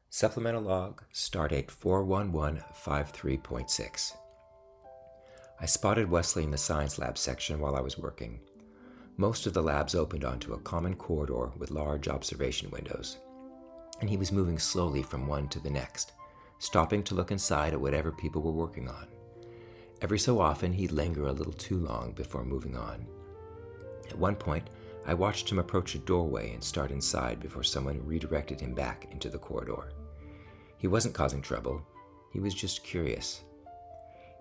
Supplemental Log, Stardate 41153.6. I spotted Wesley in the science lab section while I was working. Most of the labs opened onto a common corridor with large observation windows, and he was moving slowly from one to the next, stopping to look inside at whatever people were working on. Every so often, he'd linger a little too long before moving on. At one point, I watched him approach a doorway and start inside before someone redirected him back into the corridor. He wasn't causing trouble. He was just curious.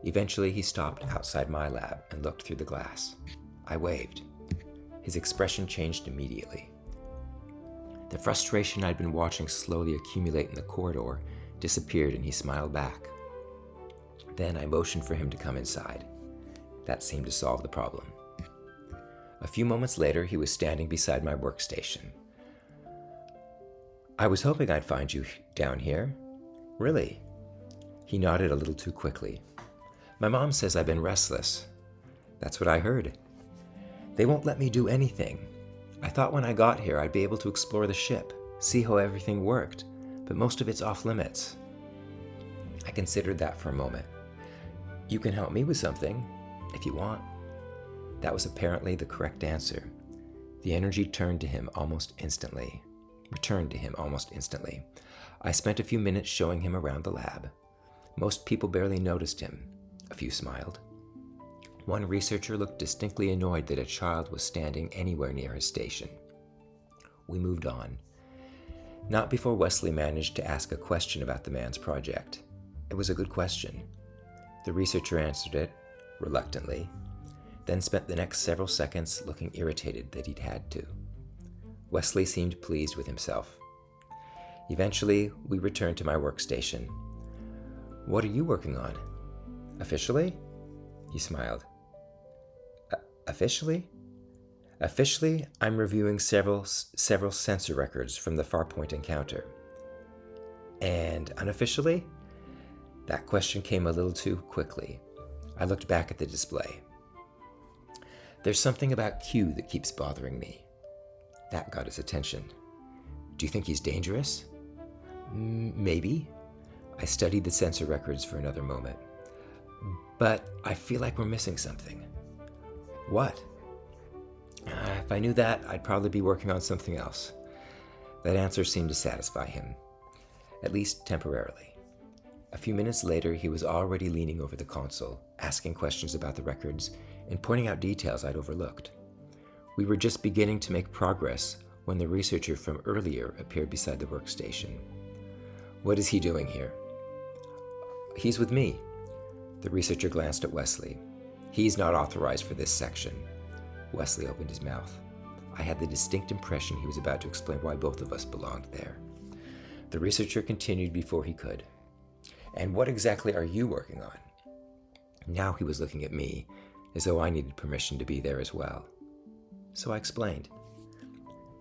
Eventually, he stopped outside my lab and looked through the glass. I waved. His expression changed immediately. The frustration I'd been watching slowly accumulate in the corridor disappeared, and he smiled back. Then I motioned for him to come inside. That seemed to solve the problem. A few moments later, he was standing beside my workstation. "I was hoping I'd find you down here." "Really?" He nodded a little too quickly. "My mom says I've been restless." "That's what I heard." "They won't let me do anything. I thought when I got here I'd be able to explore the ship, see how everything worked, but most of it's off limits." I considered that for a moment. "You can help me with something, if you want." That was apparently the correct answer. The energy returned to him almost instantly. I spent a few minutes showing him around the lab. Most people barely noticed him. A few smiled. One researcher looked distinctly annoyed that a child was standing anywhere near his station. We moved on. Not before Wesley managed to ask a question about the man's project. It was a good question. The researcher answered it, reluctantly, then spent the next several seconds looking irritated that he'd had to. Wesley seemed pleased with himself. Eventually, we returned to my workstation. "What are you working on?" "Officially?" He smiled. Officially? Officially, I'm reviewing several sensor records from the Farpoint encounter." "And unofficially?" That question came a little too quickly. I looked back at the display. "There's something about Q that keeps bothering me." That got his attention. "Do you think he's dangerous?" Maybe." I studied the sensor records for another moment. "But I feel like we're missing something." "What?" If I knew that, I'd probably be working on something else." That answer seemed to satisfy him, at least temporarily. A few minutes later, he was already leaning over the console, asking questions about the records and pointing out details I'd overlooked. We were just beginning to make progress when the researcher from earlier appeared beside the workstation. "What is he doing here?" "He's with me." The researcher glanced at Wesley. "He's not authorized for this section." Wesley opened his mouth. I had the distinct impression he was about to explain why both of us belonged there. The researcher continued before he could. "And what exactly are you working on?" Now he was looking at me, as though I needed permission to be there as well. So I explained.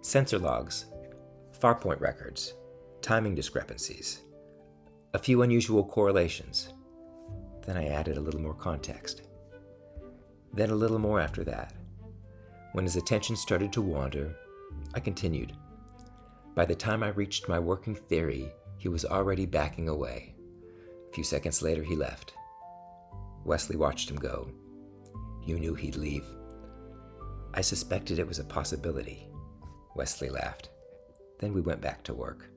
"Sensor logs, Farpoint records, timing discrepancies, a few unusual correlations." Then I added a little more context. Then a little more after that. When his attention started to wander, I continued. By the time I reached my working theory, he was already backing away. A few seconds later, he left. Wesley watched him go. "You knew he'd leave." "I suspected it was a possibility." Wesley laughed. Then we went back to work.